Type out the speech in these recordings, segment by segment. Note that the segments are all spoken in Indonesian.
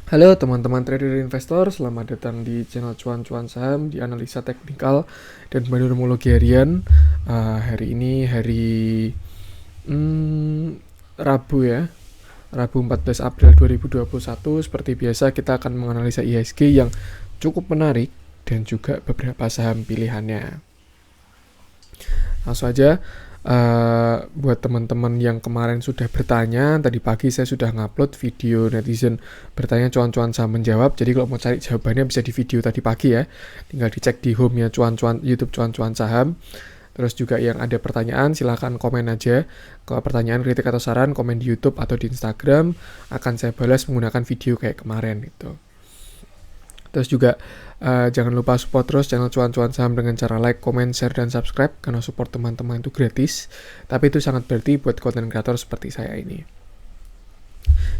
Halo teman-teman trader investor, selamat datang di channel Cuan-Cuan Saham di analisa teknikal dan meteorologi harian. Hari ini hari Rabu ya, Rabu 14 April 2021. Seperti biasa kita akan menganalisa IHSG yang cukup menarik dan juga beberapa saham pilihannya. Langsung aja. Buat teman-teman yang kemarin sudah bertanya, tadi pagi saya sudah ngupload video netizen bertanya cuan-cuan saham menjawab. Jadi kalau mau cari jawabannya bisa di video tadi pagi ya, tinggal dicek di home-nya cuan-cuan YouTube cuan-cuan saham. Terus juga yang ada pertanyaan silahkan komen aja. Kalau pertanyaan, kritik atau saran komen di YouTube atau di Instagram, akan saya balas menggunakan video kayak kemarin gitu. Terus juga jangan lupa support terus channel Cuan-Cuan Saham dengan cara like, comment, share, dan subscribe, karena support teman-teman itu gratis, tapi itu sangat berarti buat konten kreator seperti saya ini.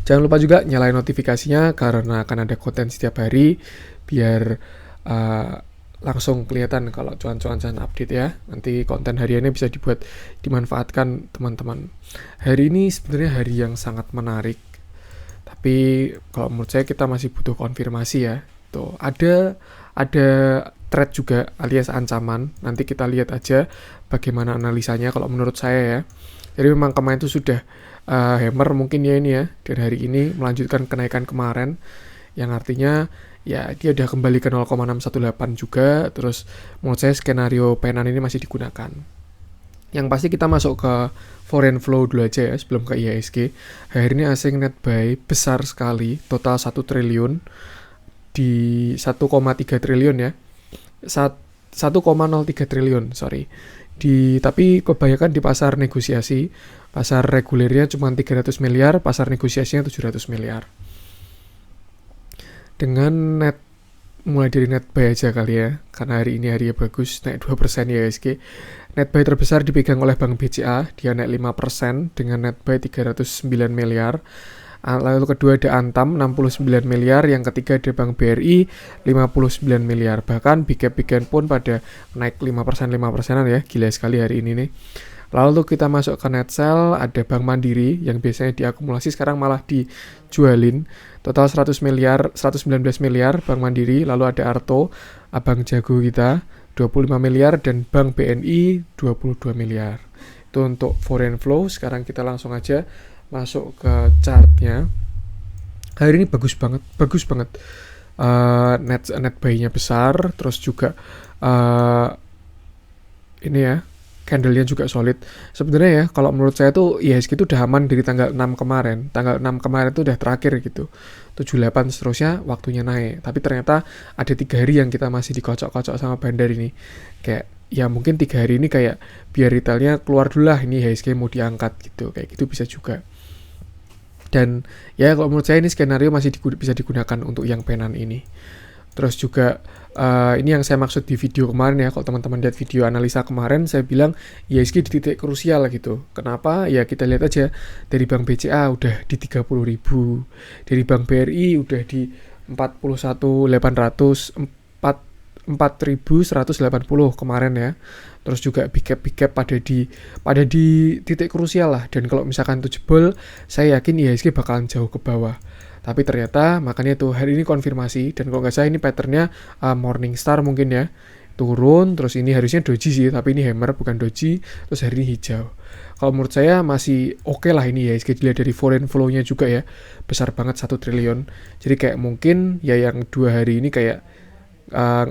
Jangan lupa juga nyalain notifikasinya karena akan ada konten setiap hari biar langsung kelihatan kalau Cuan-Cuan Saham update ya. Nanti konten hariannya bisa dimanfaatkan teman-teman. Hari ini sebenarnya hari yang sangat menarik, tapi kalau menurut saya kita masih butuh konfirmasi ya. Tuh, ada threat juga alias ancaman. Nanti kita lihat aja bagaimana analisanya kalau menurut saya ya. Jadi memang kemarin itu sudah hammer mungkin ya ini ya, dan hari ini melanjutkan kenaikan kemarin, yang artinya ya dia udah kembali ke 0,618 juga. Terus menurut saya skenario penan ini masih digunakan. Yang pasti kita masuk ke foreign flow dulu aja ya sebelum ke IHSG. Hari ini asing net buy besar sekali, total 1 triliun di 1,3 triliun ya. 1,03 triliun, sorry. Tapi kebanyakan di pasar negosiasi. Pasar regulernya cuma 300 miliar, pasar negosiasinya 700 miliar. Dengan net, mulai dari net buy aja kali ya, karena hari ini harinya bagus, naik 2% ya IHSG. Net buy terbesar dipegang oleh Bank BCA, dia naik 5% dengan net buy 309 miliar. Lalu kedua ada Antam 69 miliar, yang ketiga ada Bank BRI 59 miliar. Bahkan big cap pun pada naik 5%-5%an ya, gila sekali hari ini nih. Lalu kita masuk ke net sell, ada Bank Mandiri yang biasanya diakumulasi sekarang malah dijualin. Total 119 miliar Bank Mandiri, lalu ada Arto, abang jago kita 25 miliar dan Bank BNI 22 miliar. Itu untuk foreign flow. Sekarang kita langsung aja masuk ke chartnya. Hari ini bagus banget. Net buy-nya besar, terus juga ini ya, candle-nya juga solid. Sebenarnya ya, kalau menurut saya tuh IHSG itu udah aman dari tanggal 6 kemarin. Tanggal 6 kemarin tuh udah terakhir gitu. 78 seterusnya waktunya naik. Tapi ternyata ada 3 hari yang kita masih dikocok-kocok sama bandar ini. Kayak ya mungkin 3 hari ini kayak biar retailnya keluar dulu lah, ini IHSG mau diangkat gitu. Kayak gitu bisa juga. Dan ya kalau menurut saya ini skenario masih bisa digunakan untuk yang penan ini. Terus juga ini yang saya maksud di video kemarin ya. Kalau teman-teman lihat video analisa kemarin, saya bilang IHSG di titik krusial gitu. Kenapa? Ya kita lihat aja, dari Bank BCA udah di 30.000, dari Bank BRI udah di 41.800, 4.180 kemarin ya. Terus juga big cap pada di titik krusial lah. Dan kalau misalkan itu jebol, saya yakin IHSG bakalan jauh ke bawah. Tapi ternyata makanya tuh hari ini konfirmasi, dan kalau nggak salah ini patternnya Morningstar mungkin ya, turun. Terus ini harusnya doji sih, tapi ini hammer bukan doji. Terus hari ini hijau. Kalau menurut saya masih oke lah ini IHSG dilihat dari foreign flow-nya juga ya, besar banget 1 triliun. Jadi kayak mungkin ya yang 2 hari ini kayak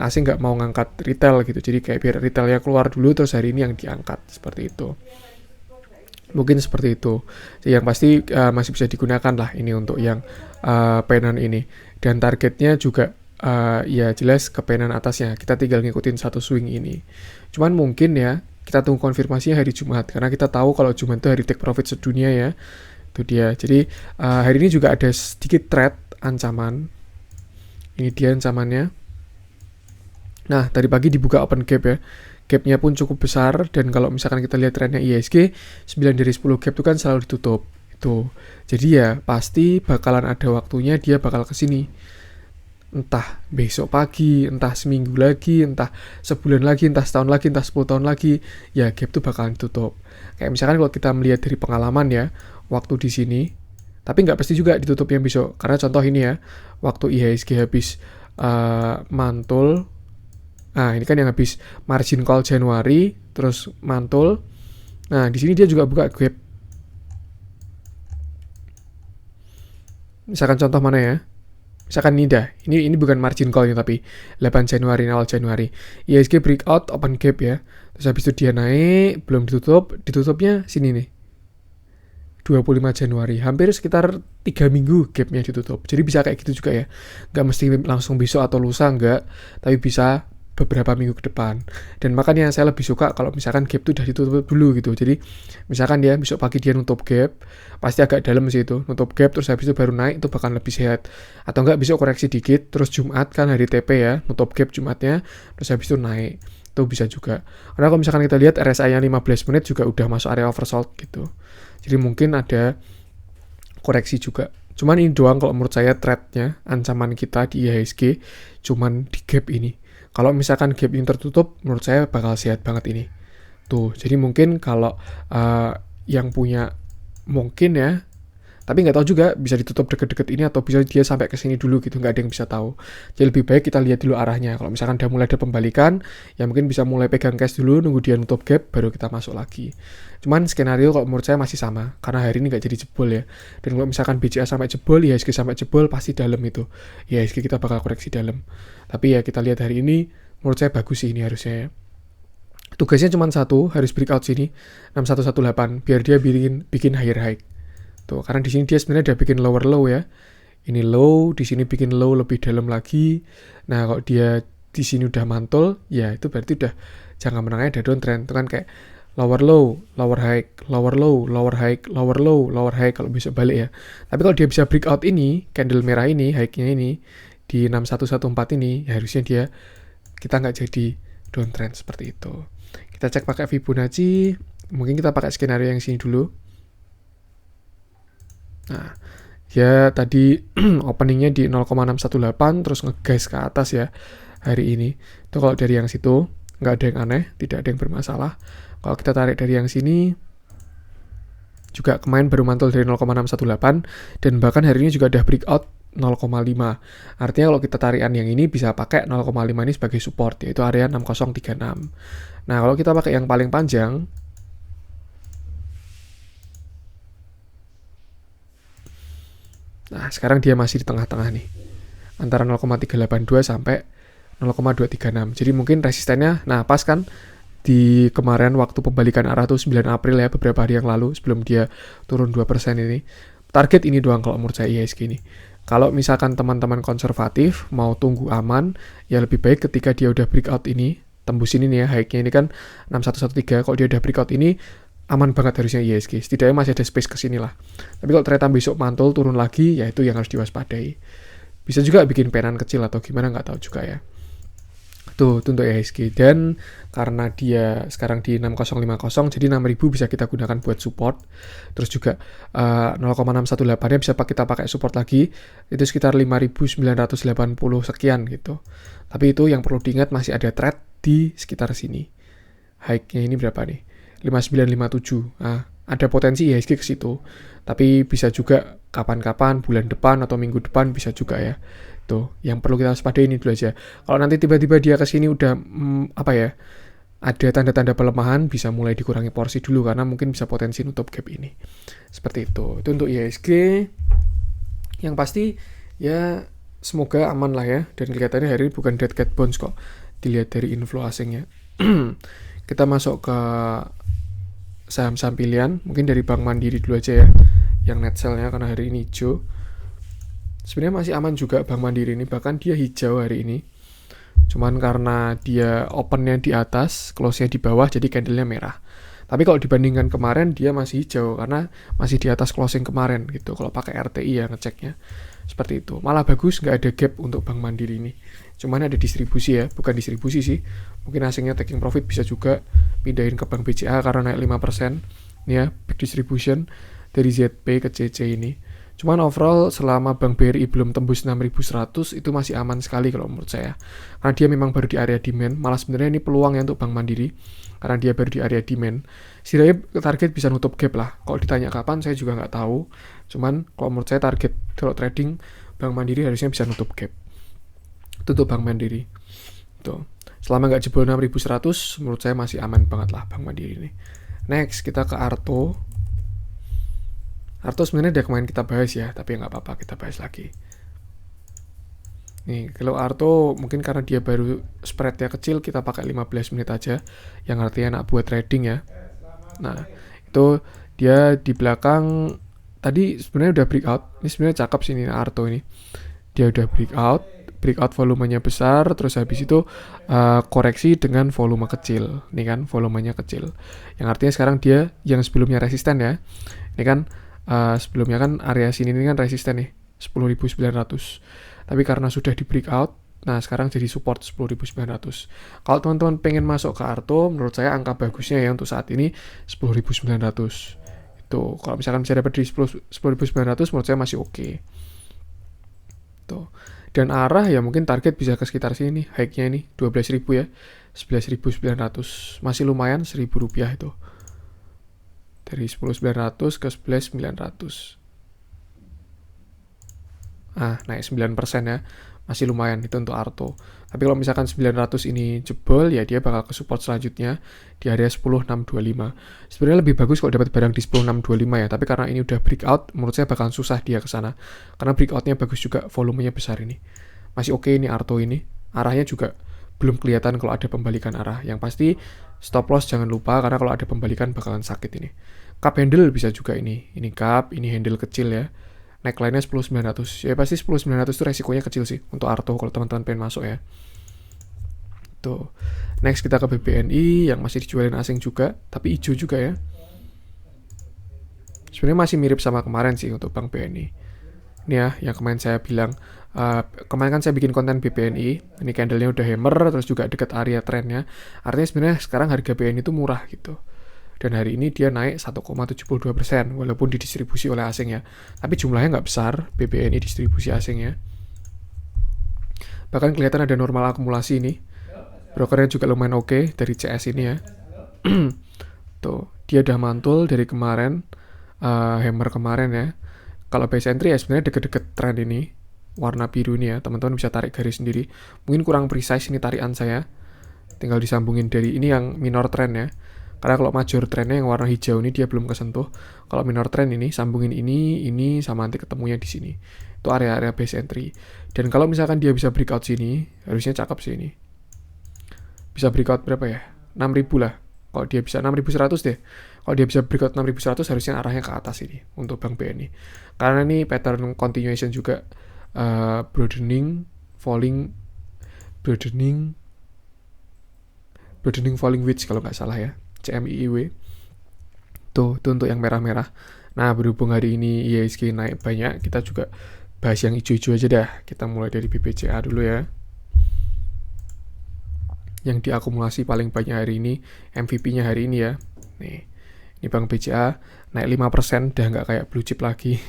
asing nggak mau ngangkat retail gitu, jadi kayak biar retailnya keluar dulu terus hari ini yang diangkat, seperti itu. Mungkin seperti itu. Yang pasti masih bisa digunakan lah ini untuk yang penan ini. Dan targetnya juga ya jelas ke penan atasnya. Kita tinggal ngikutin satu swing ini. Cuman mungkin ya kita tunggu konfirmasinya hari Jumat, karena kita tahu kalau Jumat itu hari take profit sedunia ya. Itu dia. Jadi hari ini juga ada sedikit threat ancaman. Ini dia ancamannya. Nah, tadi pagi dibuka open gap ya. Gapnya pun cukup besar, dan kalau misalkan kita lihat trennya IHSG, 9 dari 10 gap itu kan selalu ditutup. Itu. Jadi ya pasti bakalan ada waktunya dia bakal kesini. Entah besok pagi, entah seminggu lagi, entah sebulan lagi, entah setahun lagi, entah 10 tahun lagi, ya gap itu bakalan ditutup. Kayak misalkan kalau kita melihat dari pengalaman ya, waktu di sini, Tapi nggak pasti juga ditutupnya besok. Karena contoh ini ya, waktu IHSG habis mantul. Nah, ini kan yang habis margin call Januari, terus mantul. Nah, di sini dia juga buka gap. Misalkan contoh mana ya? Misalkan ini dah, ini bukan margin call tapi 8 Januari, awal Januari. IHSG breakout open gap ya. Terus habis itu dia naik, belum ditutupnya sini nih. 25 Januari, hampir sekitar 3 minggu gapnya ditutup. Jadi bisa kayak gitu juga ya. Nggak mesti langsung besok atau lusa, nggak. Tapi bisa beberapa minggu ke depan. Dan makanya saya lebih suka kalau misalkan gap itu udah ditutup dulu gitu. Jadi misalkan dia besok pagi dia nutup gap, pasti agak dalam sih itu. Nutup gap terus habis itu baru naik, itu bakal lebih sehat. Atau enggak besok koreksi dikit, terus Jumat kan hari TP ya, nutup gap Jumatnya, terus habis itu naik. Itu bisa juga. Karena kalau misalkan kita lihat RSI-nya 15 menit juga udah masuk area oversold gitu. Jadi mungkin ada koreksi juga. Cuman ini doang kalau menurut saya threat-nya, ancaman kita di IHSG cuman di gap ini. Kalau misalkan gap ini tertutup, menurut saya bakal sehat banget ini. Tuh, jadi mungkin kalau yang punya mungkin ya, tapi nggak tahu juga bisa ditutup deket-deket ini atau bisa dia sampai ke sini dulu gitu, nggak ada yang bisa tahu. Jadi lebih baik kita lihat dulu arahnya. Kalau misalkan udah mulai ada pembalikan, ya mungkin bisa mulai pegang cash dulu, nunggu dia nutup gap, baru kita masuk lagi. Cuman skenario kalau menurut saya masih sama, karena hari ini nggak jadi jebol ya. Dan kalau misalkan BCA sampai jebol, IHSG sampai jebol, pasti dalam itu. IHSG kita bakal koreksi dalam. Tapi ya kita lihat hari ini, menurut saya bagus sih ini harusnya ya. Tugasnya cuma satu, harus breakout sini 6118 biar dia bikin higher high. Tuh, karena di sini dia sebenarnya udah bikin lower low ya. Ini low, di sini bikin low lebih dalam lagi. Nah, kalau dia di sini udah mantul, ya itu berarti udah jangka menengahnya ada downtrend. Itu kan kayak lower low, lower high, lower low, lower high, lower low, lower high kalau bisa balik ya. Tapi kalau dia bisa breakout ini, candle merah ini, high-nya ini di 6114 ini, ya harusnya dia kita nggak jadi downtrend seperti itu. Kita cek pakai Fibonacci, mungkin kita pakai skenario yang sini dulu. Nah, dia tadi openingnya di 0,618 terus ngegas ke atas ya hari ini. Itu kalau dari yang situ nggak ada yang aneh, tidak ada yang bermasalah. Kalau kita tarik dari yang sini juga kemarin baru mantul dari 0,618 dan bahkan hari ini juga udah breakout 0,5. Artinya kalau kita tarikan yang ini bisa pakai 0,5 ini sebagai support, yaitu area 6036. Nah, kalau kita pakai yang paling panjang, nah sekarang dia masih di tengah-tengah nih, antara 0,382 sampai 0,236. Jadi mungkin resistennya, nah pas kan di kemarin waktu pembalikan arah tuh 9 April ya, beberapa hari yang lalu sebelum dia turun 2% ini. Target ini doang kalau menurut saya IHSG ini. Kalau misalkan teman-teman konservatif mau tunggu aman, ya lebih baik ketika dia udah breakout ini, tembusin ini ya, high-nya ini kan 6113, kalau dia udah breakout ini, aman banget harusnya IHSG. Setidaknya masih ada space ke sini lah. Tapi kalau ternyata besok mantul turun lagi, ya itu yang harus diwaspadai. Bisa juga bikin penan kecil atau gimana, nggak tahu juga ya. Tuh, untuk IHSG. Dan karena dia sekarang di 6050, jadi 6000 bisa kita gunakan buat support. Terus juga 0,618-nya bisa kita pakai support lagi. Itu sekitar 5980 sekian gitu. Tapi itu yang perlu diingat masih ada thread di sekitar sini. High-nya ini berapa nih? 5957. Nah, ada potensi IHSG ke situ. Tapi bisa juga kapan-kapan, bulan depan atau minggu depan bisa juga ya. Tuh, yang perlu kita waspadai ini dulu aja. Kalau nanti tiba-tiba dia ke sini udah ada tanda-tanda pelemahan, bisa mulai dikurangi porsi dulu karena mungkin bisa potensi nutup gap ini. Seperti itu. Itu untuk IHSG. Yang pasti ya semoga aman lah ya, dan kelihatannya hari ini bukan dead cat bounce kok. Dilihat dari inflow asingnya. Kita masuk ke saham-saham pilihan, mungkin dari Bank Mandiri dulu aja ya, yang net sell-nya karena hari ini hijau. Sebenarnya masih aman juga Bank Mandiri ini, bahkan dia hijau hari ini. Cuman karena dia open-nya di atas, close-nya di bawah, jadi candle-nya merah. Tapi kalau dibandingkan kemarin, dia masih hijau, karena masih di atas closing kemarin gitu, kalau pakai RTI ya ngeceknya. Seperti itu. Malah bagus, nggak ada gap untuk Bank Mandiri ini. Cuman ada distribusi ya, bukan distribusi sih. Mungkin asingnya taking profit bisa juga pindahin ke Bank BCA karena naik 5%. Ini ya, big distribution dari ZP ke CC ini. Cuman overall selama Bank BRI belum tembus 6.100 itu masih aman sekali kalau menurut saya. Karena dia memang baru di area demand, malah sebenarnya ini peluang ya untuk Bank Mandiri. karena dia baru di area demand. Setidaknya target bisa nutup gap lah. Kalau ditanya kapan saya juga nggak tahu. Cuman kalau menurut saya target kalau trading Bank Mandiri harusnya bisa nutup gap. Tutup Bank Mandiri. Tuh. Selama nggak jebol 6.100 menurut saya masih aman banget lah Bank Mandiri ini. Next kita ke Arto. Arto sebenarnya udah kemarin kita bahas ya, tapi nggak apa-apa kita bahas lagi. Nih, kalau Arto mungkin karena dia baru spreadnya kecil, kita pakai 15 menit aja, yang artinya enak buat trading ya. Nah, itu dia di belakang tadi sebenarnya udah breakout. Ini sebenarnya cakep sih ini Arto ini. Dia udah breakout volumenya besar, terus habis itu koreksi dengan volume kecil. Nih kan, volumenya kecil. Yang artinya sekarang dia yang sebelumnya resisten ya. Ini kan sebelumnya kan area sini ini kan resisten nih, 10.900. Tapi karena sudah di breakout, nah sekarang jadi support 10.900. Kalau teman-teman pengen masuk ke Arto, menurut saya angka bagusnya ya untuk saat ini 10.900. Itu kalau misalkan bisa dapat di 10.900 menurut saya masih oke. Tuh. Dan arah ya mungkin target bisa ke sekitar sini, high-nya ini 12.000 ya. 11.900. Masih lumayan 1.000 rupiah itu. Dari 10.900 ke 11.900. Naik 9% ya. Masih lumayan itu untuk Arto. Tapi kalau misalkan 900 ini jebol, ya dia bakal ke support selanjutnya di area 10.625. Sebenarnya lebih bagus kalau dapat barang di 10.625 ya. Tapi karena ini udah breakout, menurut saya bakalan susah dia ke sana. Karena breakoutnya bagus juga, volumenya besar ini. Masih oke ini Arto ini. Arahnya juga belum kelihatan kalau ada pembalikan arah. Yang pasti stop loss jangan lupa, karena kalau ada pembalikan bakalan sakit ini. Cup handle bisa juga ini. Ini cup, ini handle kecil ya. Neckline-nya 10.900. Ya pasti 10.900 itu resikonya kecil sih untuk Arto kalau teman-teman pengen masuk ya. Tuh. Next kita ke BBNI yang masih dijualin asing juga, tapi hijau juga ya. Sebenarnya masih mirip sama kemarin sih untuk Bank BNI. Ini ya, yang kemarin saya bilang, kemarin kan saya bikin konten BBNI, ini candle-nya udah hammer, terus juga dekat area trennya. Artinya sebenarnya sekarang harga BNI itu murah gitu. Dan hari ini dia naik 1,72% walaupun didistribusi oleh asing ya. Tapi jumlahnya nggak besar, BBNI distribusi asing ya. Bahkan kelihatan ada normal akumulasi ini. Brokernya juga lumayan oke dari CS ini ya. Tuh, dia udah mantul dari kemarin, hammer kemarin ya. Kalau base entry ya sebenarnya deket-deket trend ini, warna biru ini ya. Teman-teman bisa tarik garis sendiri. Mungkin kurang precise ini tarikan saya. Tinggal disambungin dari ini yang minor trend ya. Karena kalau major trendnya yang warna hijau ini dia belum kesentuh. Kalau minor trend ini sambungin ini sama nanti ketemunya di sini. Itu area-area base entry. Dan kalau misalkan dia bisa breakout sini, harusnya cakep sih ini. Bisa breakout berapa ya? 6.000 lah. Kalau dia bisa 6.100 deh. Kalau dia bisa breakout 6.100 harusnya arahnya ke atas ini untuk Bank BNI. Karena ini pattern continuation juga, broadening falling wedge kalau nggak salah ya. CMIIW. Tuh, itu untuk yang merah-merah. Nah, berhubung hari ini IHSG naik banyak, kita juga bahas yang hijau-hijau aja dah. Kita mulai dari BBCA dulu ya. Yang diakumulasi paling banyak hari ini, MVP-nya hari ini ya. Nih, ini Bank BCA naik 5%, udah nggak kayak blue chip lagi.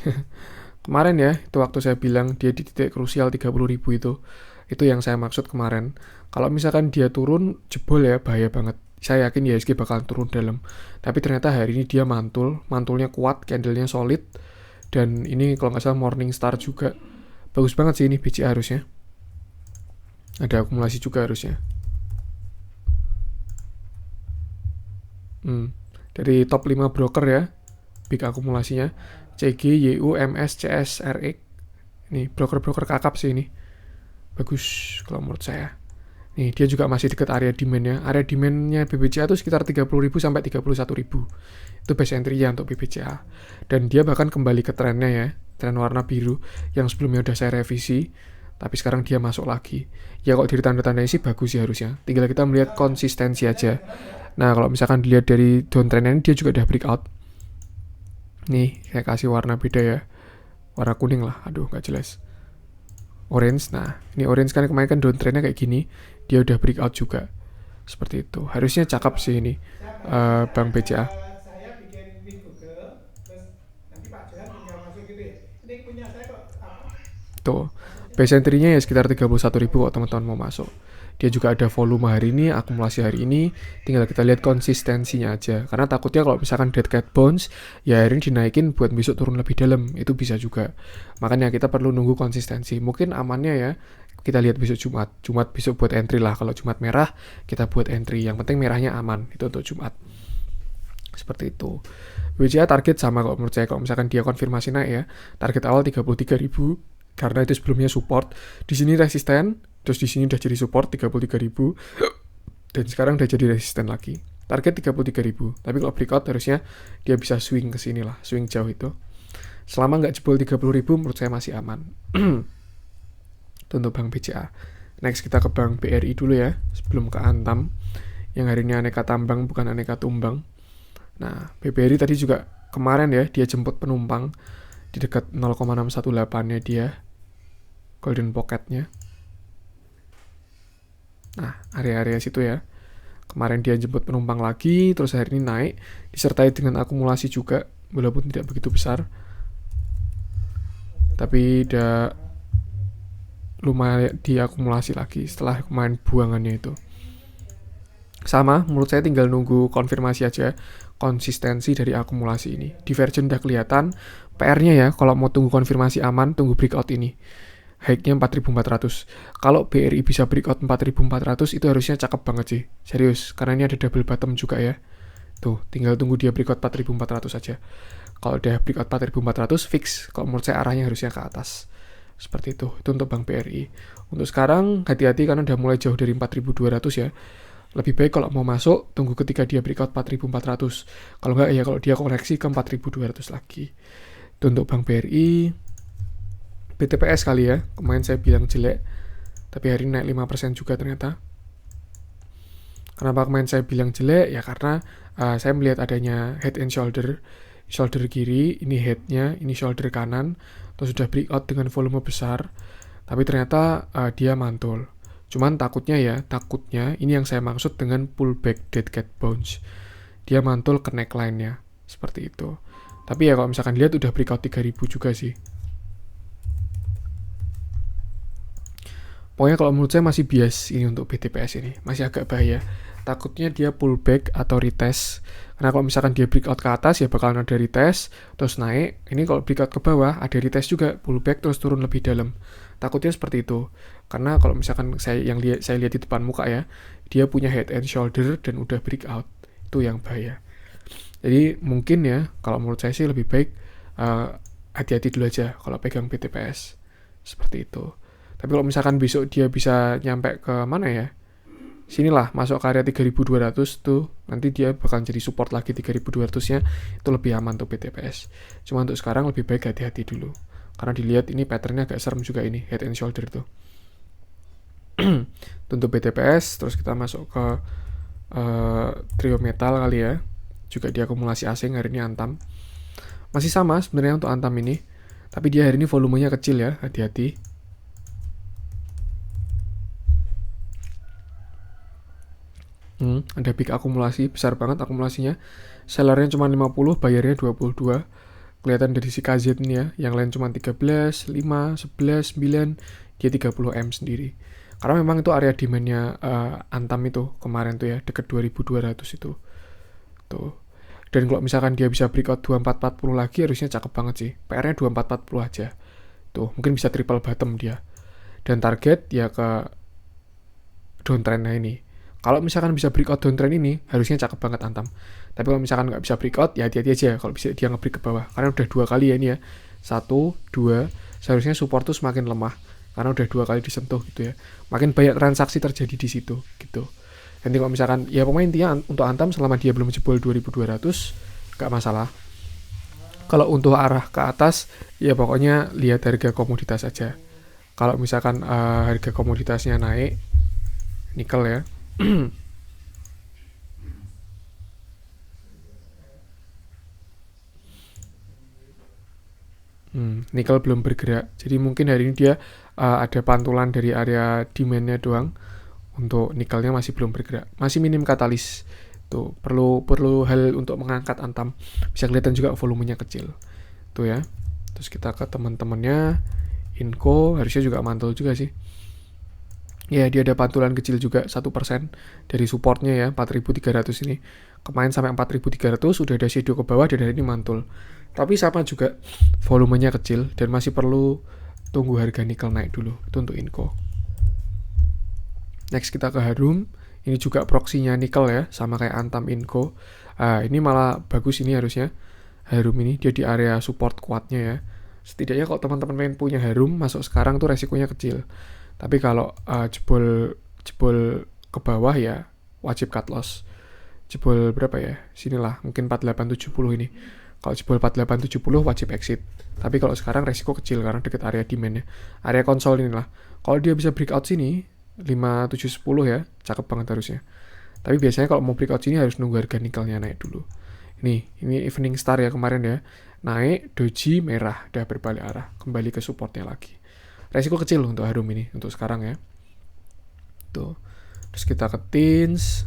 Kemarin ya, itu waktu saya bilang dia di titik krusial 30.000 itu. Itu yang saya maksud kemarin. Kalau misalkan dia turun, jebol ya, bahaya banget. Saya yakin IHSG bakal turun dalam. Tapi ternyata hari ini dia mantulnya kuat, candlenya solid. Dan ini kalau nggak salah Morningstar juga. Bagus banget sih ini BCA harusnya. Ada akumulasi juga harusnya. Dari top 5 broker ya, big akumulasinya. CG, YU, MS, CS, RX. Ini broker-broker kakap sih ini. Bagus kalau menurut saya. Nih, dia juga masih dekat area demand-nya. Area demand-nya BBCA itu sekitar 30.000 sampai 31.000. Itu base entry-nya untuk BBCA. Dan dia bahkan kembali ke trennya ya. Tren warna biru yang sebelumnya udah saya revisi. Tapi sekarang dia masuk lagi. Ya kalau dari tanda-tandanya sih bagus sih harusnya. Tinggal kita melihat konsistensi aja. Nah, kalau misalkan dilihat dari downtrend ini, dia juga udah breakout. Nih, saya kasih warna beda ya. Warna kuning lah. Aduh, nggak jelas. Orange. Nah, ini orange kan kemarin kan downtrendnya kayak gini. Dia udah breakout juga. Seperti itu. Harusnya cakep sih ini Bank BCA. Saya bikin link Google, terus nanti Pak Johan tinggal masuk gitu ya. Ini punya saya kok apa? Tuh. Base entry-nya ya sekitar 31.000 kalau teman-teman mau masuk. Dia juga ada volume hari ini, akumulasi hari ini, tinggal kita lihat konsistensinya aja. Karena takutnya kalau misalkan dead cat bounce, ya hari ini dinaikin buat besok turun lebih dalam, itu bisa juga. Makanya kita perlu nunggu konsistensi. Mungkin amannya ya, kita lihat besok Jumat. Jumat besok buat entry lah. Kalau Jumat merah, kita buat entry. Yang penting merahnya aman, itu untuk Jumat. Seperti itu. BCA target sama kalau menurut saya, kalau misalkan dia konfirmasi naik ya, target awal 33.000 karena itu sebelumnya support. Di sini resisten, terus di sini udah jadi support 33.000 dan sekarang udah jadi resisten lagi. Target 33.000. Tapi kalau breakout harusnya dia bisa swing ke sini lah, swing jauh itu. Selama nggak jebol 30.000 menurut saya masih aman. Itu untuk Bank BCA. Next kita ke Bank BRI dulu ya, sebelum ke Antam. Yang hari ini aneka tambang bukan aneka tumbang. Nah, BBRI tadi juga kemarin ya, dia jemput penumpang di dekat 0,618-nya dia, golden pocket-nya. Nah, area-area situ ya. Kemarin dia jemput penumpang lagi, terus hari ini naik, disertai dengan akumulasi juga, walaupun tidak begitu besar. Tapi udah lumayan diakumulasi lagi setelah kemarin buangannya itu. Sama, menurut saya tinggal nunggu konfirmasi aja konsistensi dari akumulasi ini. Divergent udah kelihatan, PR-nya ya, kalau mau tunggu konfirmasi aman, tunggu breakout ini. High-nya 4.400. Kalau BRI bisa breakout 4.400, itu harusnya cakep banget sih. Serius, karena ini ada double bottom juga ya. Tuh, tinggal tunggu dia breakout 4.400 aja. Kalau udah breakout 4.400, fix. Kalau menurut saya arahnya harusnya ke atas. Seperti itu untuk Bank BRI. Untuk sekarang, hati-hati karena udah mulai jauh dari 4.200 ya. Lebih baik kalau mau masuk, tunggu ketika dia breakout 4.400. Kalau enggak, ya kalau dia koreksi ke 4.200 lagi. Itu untuk Bank BRI. BTPS kali ya, kemarin saya bilang jelek. Tapi hari ini naik 5% juga ternyata. Kenapa kemarin saya bilang jelek? Ya karena saya melihat adanya head and shoulder. Shoulder kiri, ini headnya, ini shoulder kanan. Terus sudah breakout dengan volume besar. Tapi ternyata dia mantul. Cuman takutnya ini yang saya maksud dengan pullback dead cat bounce. Dia mantul ke neckline-nya, seperti itu. Tapi ya kalau misalkan lihat udah breakout 3.000 juga sih. Pokoknya kalau menurut saya masih bias ini untuk BTPS ini, masih agak bahaya. Takutnya dia pullback atau retest. Karena kalau misalkan dia breakout ke atas ya bakalan ada retest, terus naik. Ini kalau breakout ke bawah ada retest juga, pullback terus turun lebih dalam. Takutnya seperti itu. Karena kalau misalkan saya lihat di depan muka ya, dia punya head and shoulder dan udah breakout. Itu yang bahaya. Jadi mungkin ya, kalau menurut saya sih lebih baik hati-hati dulu aja kalau pegang BTPS. Seperti itu. Tapi kalau misalkan besok dia bisa nyampe ke mana ya? Sinilah, masuk ke area 3.200 tuh. Nanti dia bakal jadi support lagi 3.200-nya. Itu lebih aman tuh BTPS. Cuma untuk sekarang lebih baik hati-hati dulu. Karena dilihat ini patternnya agak serem juga ini, head and shoulder tuh. Untuk BTPS, terus kita masuk ke trio metal kali ya. Juga diakumulasi asing, hari ini Antam. Masih sama sebenarnya untuk Antam ini. Tapi dia hari ini volumenya kecil ya, hati-hati. Ada peak akumulasi, besar banget akumulasinya. Sellernya cuma 50, bayarnya 22. Kelihatan dari si KZ ini ya, yang lain cuma 13, 5, 11, 9, dia 30M sendiri. Karena memang itu area demand-nya Antam itu kemarin tuh ya, deket 2.200 itu. Tuh. Dan kalau misalkan dia bisa breakout 2440 lagi harusnya cakep banget sih. PR-nya 2440 aja. Tuh, mungkin bisa triple bottom dia. Dan target ya ke downtrend-nya ini. Kalau misalkan bisa breakout downtrend ini, harusnya cakep banget Antam. Tapi kalau misalkan nggak bisa breakout, ya hati-hati aja kalau bisa dia nge-break ke bawah. Karena udah 2 kali ya ini ya. 1, 2, seharusnya support tuh semakin lemah. Karena udah 2 kali disentuh gitu ya. Makin banyak transaksi terjadi di situ gitu. Nanti kalau misalkan, ya pokoknya intinya untuk Antam selama dia belum jebol 2.200, nggak masalah. Kalau untuk arah ke atas, ya pokoknya lihat harga komoditas aja. Kalau misalkan harga komoditasnya naik, nikel ya, nikel belum bergerak. Jadi mungkin hari ini dia ada pantulan dari area demand-nya doang. Untuk nikelnya masih belum bergerak. Masih minim katalis. Tuh, perlu hal untuk mengangkat Antam. Bisa kelihatan juga volumenya kecil. Tuh ya. Terus kita ke teman-temannya. Inco harusnya juga mantul juga sih. Ya, dia ada pantulan kecil juga 1% dari supportnya ya, 4.300 ini. Kemarin sampai 4.300 udah ada shadow ke bawah dan hari ini mantul. Tapi sama juga volumenya kecil dan masih perlu tunggu harga nikel naik dulu. Itu untuk Inco. Next kita ke Harum. Ini juga proksinya nikel ya, sama kayak Antam Inco. Ini malah bagus ini harusnya. Harum ini dia di area support kuatnya ya. Setidaknya kalau teman-teman pengen punya Harum masuk sekarang tuh resikonya kecil. Tapi kalau jebol ke bawah ya wajib cut loss. Jebol berapa ya? Sinilah, mungkin 4870 ini. Kalau jebol 4870 wajib exit. Tapi kalau sekarang resiko kecil karena deket area demand-nya. Area konsol inilah. Kalau dia bisa breakout sini 5710 ya, cakep banget harusnya. Tapi biasanya kalau mau breakout sini harus nunggu harga nikelnya naik dulu. Ini evening star ya kemarin ya. Naik, doji merah, udah berbalik arah, kembali ke supportnya lagi. Resiko kecil untuk Harum ini untuk sekarang ya. Tuh. Terus kita ke Tins.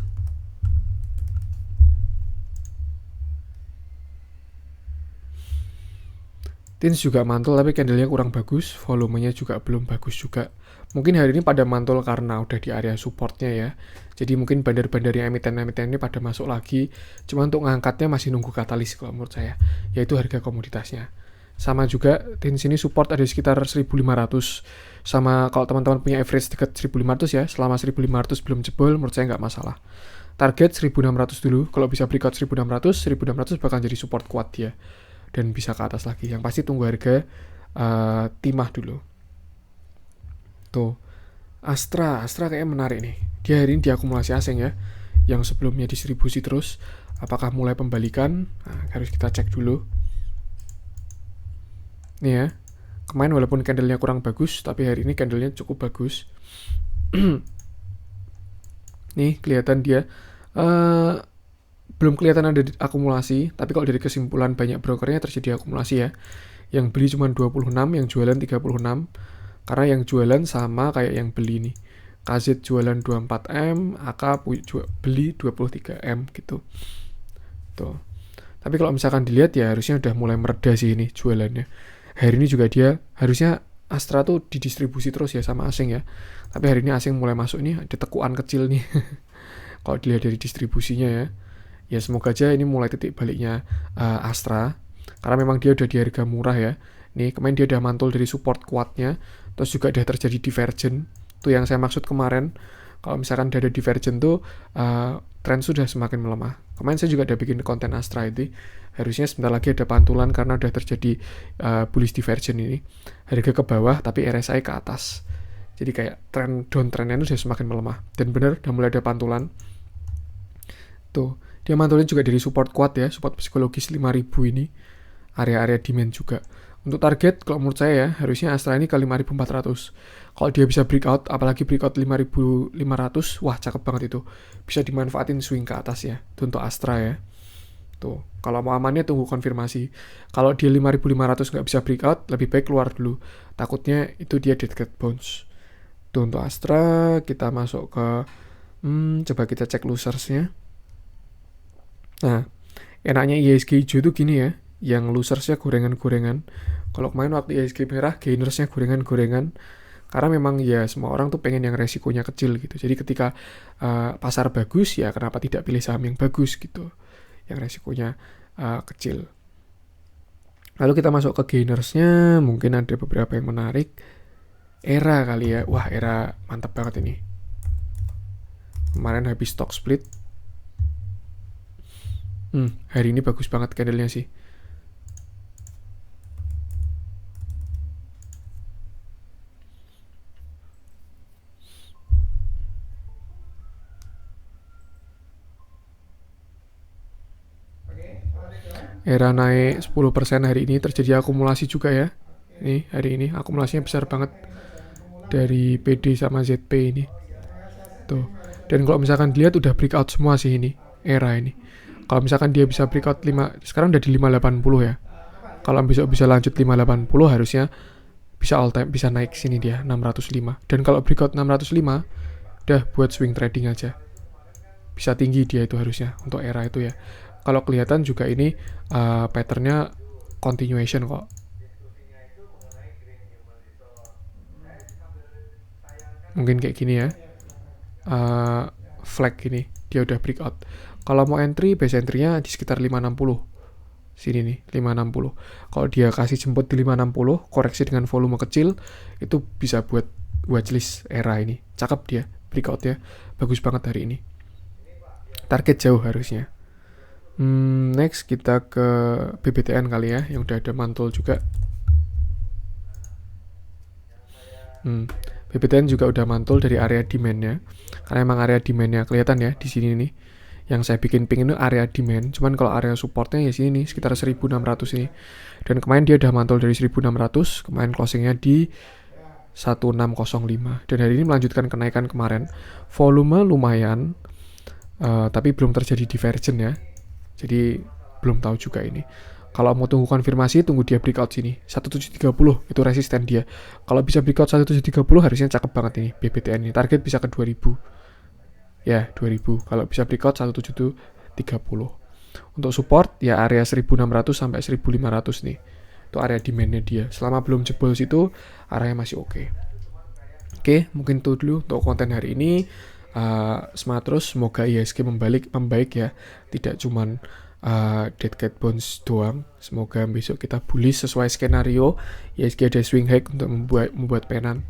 Tins juga mantul tapi candlenya kurang bagus, volumenya juga belum bagus juga. Mungkin hari ini pada mantul karena udah di area supportnya ya. Jadi mungkin bandar-bandar yang emiten-emiten ini pada masuk lagi. Cuma untuk ngangkatnya masih nunggu katalis kalau menurut saya, yaitu harga komoditasnya. Sama juga Tins ini support ada sekitar 1.500. Sama kalau teman-teman punya average dekat 1.500 ya, selama 1.500 belum jebol menurut saya nggak masalah. Target 1.600 dulu, kalau bisa breakout 1.600 bakal jadi support kuat dia. Dan bisa ke atas lagi. Yang pasti tunggu harga timah dulu. Tuh, Astra kayaknya menarik nih. Dia hari ini diakumulasi asing ya, yang sebelumnya distribusi terus. Apakah mulai pembalikan? Nah, harus kita cek dulu. Nih ya, kemarin walaupun candlenya kurang bagus, tapi hari ini candlenya cukup bagus. Nih kelihatan dia belum kelihatan ada akumulasi, tapi kalau dari kesimpulan banyak brokernya terjadi akumulasi ya. Yang beli cuma 26, yang jualan 36. Karena yang jualan sama kayak yang beli nih. KZ jualan 24M, AK beli 23M gitu. Tuh. Tapi kalau misalkan dilihat ya harusnya udah mulai mereda sih ini jualannya. Hari ini juga dia harusnya Astra tuh didistribusi terus ya sama asing ya. Tapi hari ini asing mulai masuk nih, ada tekuan kecil nih. Kalau dilihat dari distribusinya ya. Ya semoga aja ini mulai titik baliknya Astra. Karena memang dia udah di harga murah ya. Nih kemarin dia udah mantul dari support kuatnya. Terus juga udah terjadi divergen. Itu yang saya maksud kemarin. Kalau misalkan udah ada divergen tuh tren sudah semakin melemah. Kemarin saya juga udah bikin konten Astra itu. Harusnya sebentar lagi ada pantulan karena udah terjadi bullish divergen ini. Harga ke bawah tapi RSI ke atas. Jadi kayak downtrendnya itu sudah semakin melemah. Dan benar udah mulai ada pantulan. Tuh, dia mantulnya juga dari support kuat ya, support psikologis 5.000 ini. Area-area demand juga. Untuk target kalau menurut saya ya, harusnya Astra ini ke 5.400. Kalau dia bisa breakout, apalagi breakout 5.500, wah cakep banget itu. Bisa dimanfaatin swing ke atas ya. Itu untuk Astra ya. Tuh, kalau mau amannya tunggu konfirmasi. Kalau dia 5.500 nggak bisa breakout, lebih baik keluar dulu. Takutnya itu dia dead cat bounce. Tuh untuk Astra, kita masuk ke coba kita cek losersnya. Nah, enaknya IHSG hijau itu gini ya, yang losersnya gorengan-gorengan. Kalau kemarin waktu IHSG merah, gainersnya gorengan-gorengan. Karena memang ya semua orang tuh pengen yang resikonya kecil gitu. Jadi ketika pasar bagus ya kenapa tidak pilih saham yang bagus gitu, yang resikonya kecil. Lalu kita masuk ke gainersnya, mungkin ada beberapa yang menarik. Era kali ya, wah Era mantap banget ini. Kemarin habis stock split. Hari ini bagus banget candlenya sih. Era naik 10% hari ini, terjadi akumulasi juga ya. Nih, hari ini akumulasinya besar banget dari PD sama ZP ini. Tuh. Dan kalau misalkan dilihat udah breakout semua sih ini, Era ini. Kalau misalkan dia bisa breakout 5, sekarang udah di 580 ya. Kalau besok bisa lanjut 580 harusnya bisa all time, bisa naik sini dia 605. Dan kalau breakout 605 udah buat swing trading aja. Bisa tinggi dia itu harusnya untuk Era itu ya. Kalau kelihatan juga ini patternnya continuation kok. mungkin kayak gini ya, flag ini dia udah breakout. Kalau mau entry, base entry-nya di sekitar 560 sini nih, 560. Kalau dia kasih jemput di 560, koreksi dengan volume kecil, itu bisa buat watchlist era ini. Cakep dia, breakout ya, bagus banget hari ini. Target jauh harusnya. Next kita ke BBTN kali ya, yang udah ada mantul juga. BBTN juga udah mantul dari area demand-nya, karena emang area demand-nya kelihatan ya di sini nih. Yang saya bikin ping itu area demand, cuman kalau area supportnya ya sini nih, sekitar 1600 ini. Dan kemarin dia udah mantul dari 1600, kemarin closingnya di 1605. Dan hari ini melanjutkan kenaikan kemarin. Volume lumayan, tapi belum terjadi divergen ya. Jadi belum tahu juga ini. Kalau mau tunggu konfirmasi, tunggu dia breakout sini. 1730 itu resisten dia. Kalau bisa breakout 1730 harusnya cakep banget ini BBTN ini. Target bisa ke 2000. Ya, 2000. Kalau bisa breakout 1730. Untuk support ya area 1600 sampai 1500 nih. Itu area demand-nya dia. Selama belum jebol situ, areanya masih oke. Oke, mungkin itu dulu untuk konten hari ini. Semangat terus, semoga IHSG membaik ya. Tidak cuman dead cat bounce doang. Semoga besok kita bullish sesuai skenario. IHSG ada swing high untuk membuat penan.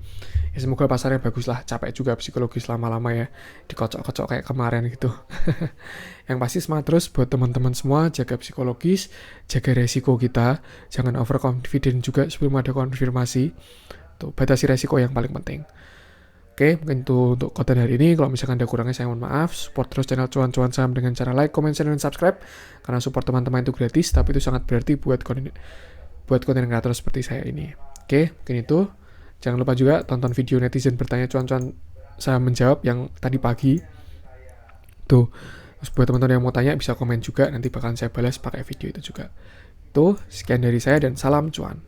Ya semoga pasarnya bagus lah. Capek juga psikologis lama-lama ya, dikocok-kocok kayak kemarin gitu. Yang pasti semangat terus buat teman-teman semua. Jaga psikologis, jaga resiko kita. Jangan overconfident juga sebelum ada konfirmasi. Tuh, batasi resiko yang paling penting. Oke, mungkin itu untuk konten hari ini. Kalau misalkan ada kurangnya saya mohon maaf. Support terus channel Cuan-Cuan Saham dengan cara like, comment, share, dan subscribe. Karena support teman-teman itu gratis, tapi itu sangat berarti buat konten kreator seperti saya ini. Oke, mungkin itu. Jangan lupa juga tonton video netizen bertanya Cuan-Cuan Saham menjawab yang tadi pagi. Tuh, terus buat teman-teman yang mau tanya bisa komen juga. Nanti bakalan saya balas pakai video itu juga. Tuh, sekian dari saya dan salam cuan.